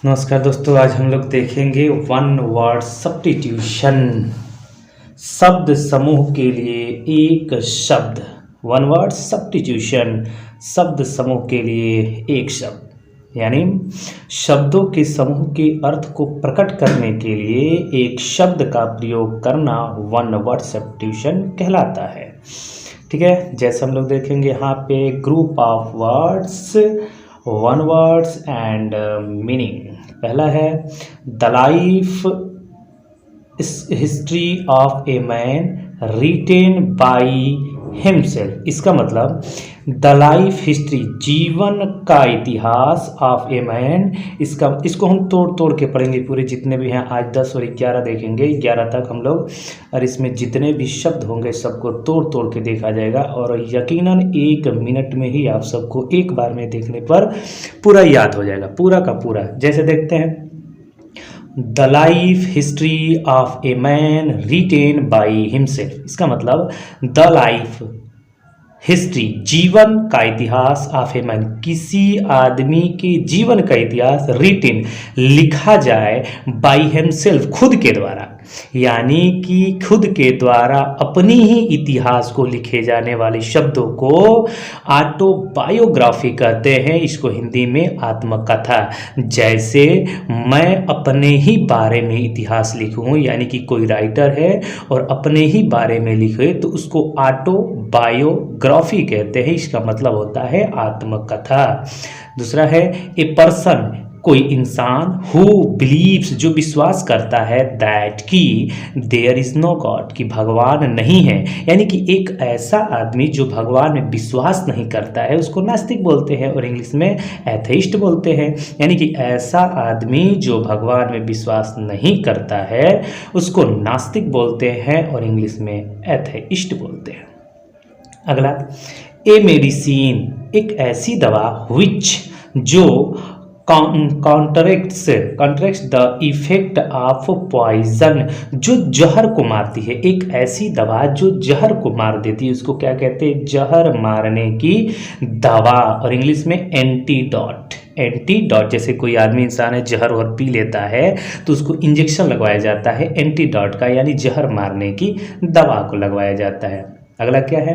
नमस्कार दोस्तों, आज हम लोग देखेंगे वन वर्ड सब्स्टिट्यूशन। शब्द समूह के लिए एक शब्द। वन वर्ड सब्स्टिट्यूशन, शब्द समूह के लिए एक शब्द, यानी शब्दों के समूह के अर्थ को प्रकट करने के लिए एक शब्द का प्रयोग करना वन वर्ड सब्स्टिट्यूशन कहलाता है। ठीक है, जैसे हम लोग देखेंगे यहाँ पे group of words, one words and meaning. पहला है the life history of a man written by himself. इसका मतलब द लाइफ हिस्ट्री, जीवन का इतिहास ऑफ ए मैन। इसको हम तोड़ तोड़ के पढ़ेंगे पूरे, जितने भी हैं आज 10 और 11 देखेंगे, 11 तक हम लोग, और इसमें जितने भी शब्द होंगे सबको तोड़ तोड़ के देखा जाएगा और यकीनन 1 मिनट में ही आप सबको एक बार में देखने पर पूरा याद हो जाएगा, पूरा का पूरा। जैसे देखते हैं the life history of a man written by himself. इसका मतलब द लाइफ हिस्ट्री, जीवन का इतिहास ऑफ ए मैन, किसी आदमी के जीवन का इतिहास, रिटेन लिखा जाए, बाई हिमसेल्फ खुद के द्वारा, यानी कि खुद के द्वारा अपनी ही इतिहास को लिखे जाने वाले शब्दों को ऑटोबायोग्राफी कहते हैं। इसको हिंदी में आत्मकथा। जैसे मैं अपने ही बारे में इतिहास लिखूं, यानी कि कोई राइटर है और अपने ही बारे में लिखे तो उसको ऑटोबायोग्राफी कहते हैं। इसका मतलब होता है आत्मकथा। दूसरा है ए पर्सन, कोई इंसान, हु बिलीव्स, जो विश्वास करता है, दैट कि देयर इज नो गॉड, कि भगवान नहीं है, यानी कि एक ऐसा आदमी जो भगवान में विश्वास नहीं करता है उसको नास्तिक बोलते हैं और इंग्लिश में एथेइस्ट बोलते हैं। यानी कि ऐसा आदमी जो भगवान में विश्वास नहीं करता है उसको नास्तिक बोलते हैं और इंग्लिश में एथेइस्ट बोलते हैं। अगला ए मेडिसिन, एक ऐसी दवा, विच, जो contracts the effect of poison, जो जहर को मारती है। एक ऐसी दवा जो जहर को मार देती है उसको क्या कहते हैं? जहर मारने की दवा, और इंग्लिश में एंटीडोट। एंटीडोट, जैसे कोई आदमी, इंसान है, जहर और पी लेता है तो उसको इंजेक्शन लगवाया जाता है एंटीडोट का, यानी जहर मारने की दवा को लगवाया जाता है। अगला क्या है?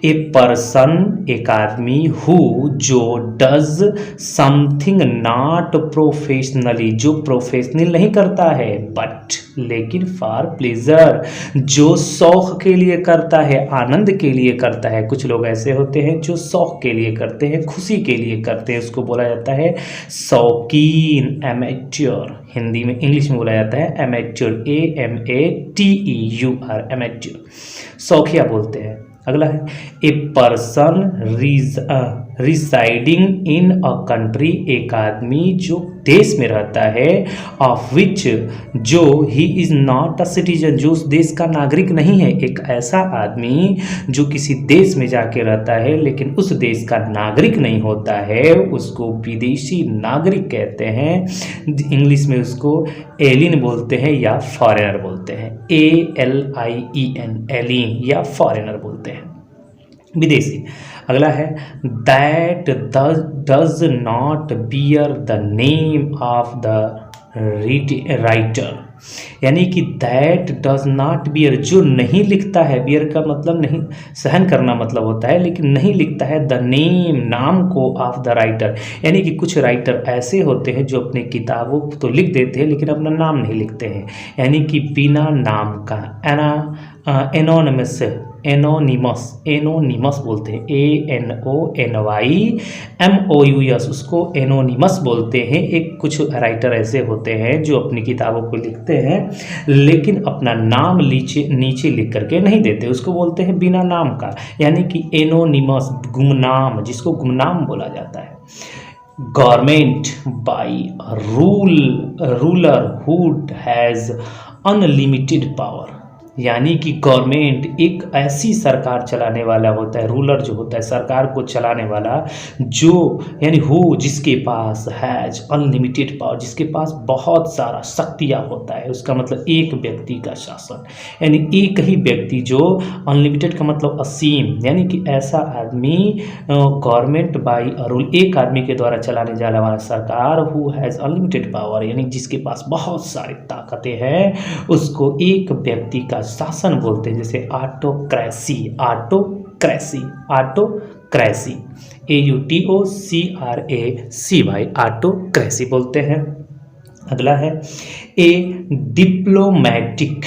ए पर्सन, एक आदमी, हु, जो, डज समथिंग नॉट प्रोफेशनली, जो प्रोफेशनल नहीं करता है, बट, लेकिन, फॉर प्लेजर, जो शौक के लिए करता है, आनंद के लिए करता है। कुछ लोग ऐसे होते हैं जो शौक के लिए करते हैं, खुशी के लिए करते हैं, उसको बोला जाता है शौकीन, एमेच्योर। हिंदी में, इंग्लिश में बोला जाता है एमेच्योर, AMATEUR, एमेच्योर, शौकिया बोलते हैं। अगला है a person residing in a country, एक आदमी जो देश में रहता है, ऑफ विच, जो, he is not a citizen, जो उस देश का नागरिक नहीं है। एक ऐसा आदमी जो किसी देश में जाके रहता है लेकिन उस देश का नागरिक नहीं होता है उसको विदेशी नागरिक कहते हैं। इंग्लिश में उसको एलियन बोलते हैं या फॉरेनर बोलते हैं, ALIEN, एलियन या फॉरेनर बोलते हैं, विदेशी। अगला है that does not bear the name of the writer, यानी कि दैट डज नॉट बियर, जो नहीं लिखता है, बियर का मतलब नहीं, सहन करना मतलब होता है, लेकिन नहीं लिखता है, द नेम, नाम को, ऑफ द राइटर, यानी कि कुछ राइटर ऐसे होते हैं जो अपने किताबों तो लिख देते हैं लेकिन अपना नाम नहीं लिखते हैं, यानी कि बिना नाम का, एनोनिमस बोलते हैं, ANONYMOUS, उसको एनोनिमस बोलते हैं। एक कुछ राइटर ऐसे होते हैं जो अपनी किताबों को लिखते हैं लेकिन अपना नाम नीचे लिख करके नहीं देते, उसको बोलते हैं बिना नाम का, यानी कि एनोनिमस, गुमनाम, जिसको गुमनाम बोला जाता है। Government by ruler who has unlimited power, यानी कि गवर्नमेंट एक ऐसी सरकार चलाने वाला होता है, रूलर जो होता है सरकार को चलाने वाला, जो यानी हो जिसके पास हैज अनलिमिटेड पावर, जिसके पास बहुत सारा शक्तियाँ होता है। उसका मतलब एक व्यक्ति का शासन, यानी एक ही व्यक्ति जो अनलिमिटेड का मतलब असीम, यानी कि ऐसा आदमी गवर्नमेंट बाई रूल, एक आदमी के द्वारा चलाने जाने वाला सरकार, हु हैज़ अनलिमिटेड पावर, यानी जिसके पास बहुत सारी ताकतें हैं, उसको एक व्यक्ति का शासन बोलते हैं। जैसे autocracy, autocracy, autocracy, AUTOCRACY, autocracy बोलते हैं। अगला है a diplomatic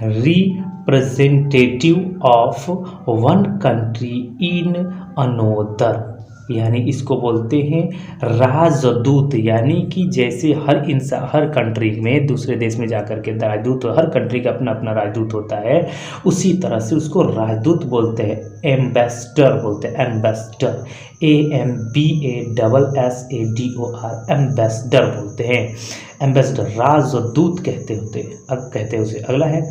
representative of one country in another, यानी इसको बोलते हैं राजदूत। यानी कि जैसे हर कंट्री में, दूसरे देश में जाकर के राजदूत, हर कंट्री का अपना अपना राजदूत होता है, उसी तरह से उसको राजदूत बोलते हैं। एम्बेसडर बोलते हैं, एम्बेसडर, AMBASSADOR, एम्बेसडर बोलते हैं। एम्बेसडर राजदूत कहते हैं उसे। अगला है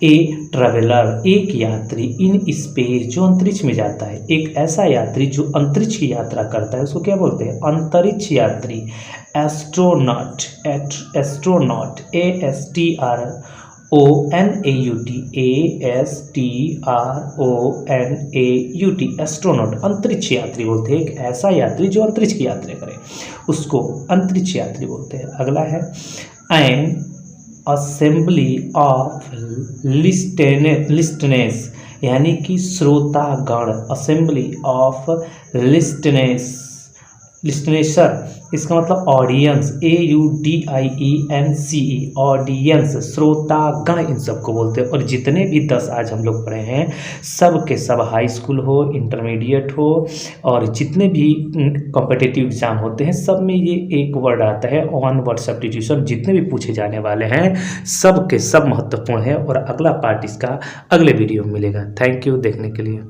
ए ट्रेवलर, एक यात्री, इन स्पेस, जो अंतरिक्ष में जाता है, एक ऐसा यात्री जो अंतरिक्ष की यात्रा करता है, उसको क्या बोलते हैं? अंतरिक्ष यात्री। एस्ट्रोनॉट, एस्ट्रोनॉट, ASTRONAUT, एस्ट्रोनॉट, अंतरिक्ष यात्री बोलते हैं। एक ऐसा यात्री जो अंतरिक्ष की यात्रा करे, उसको अंतरिक्ष यात्री बोलते हैं। अगला है एन असेंबली ऑफ लिस्टनेस, यानी कि श्रोतागण, असेंबली ऑफ लिस्टनेसर, इसका मतलब ऑडियंस, AUDIENCE, ऑडियंस, श्रोतागण, इन सबको बोलते हैं। और जितने भी 10 आज हम लोग पढ़े हैं, सब के सब हाई स्कूल हो, इंटरमीडिएट हो, और जितने भी कॉम्पिटिटिव एग्जाम होते हैं, सब में ये एक वर्ड आता है, वन वर्ड सब्स्टिट्यूशन। जितने भी पूछे जाने वाले हैं, सब के सब महत्वपूर्ण है। और अगला पार्ट इसका अगले वीडियो में मिलेगा। थैंक यू देखने के लिए।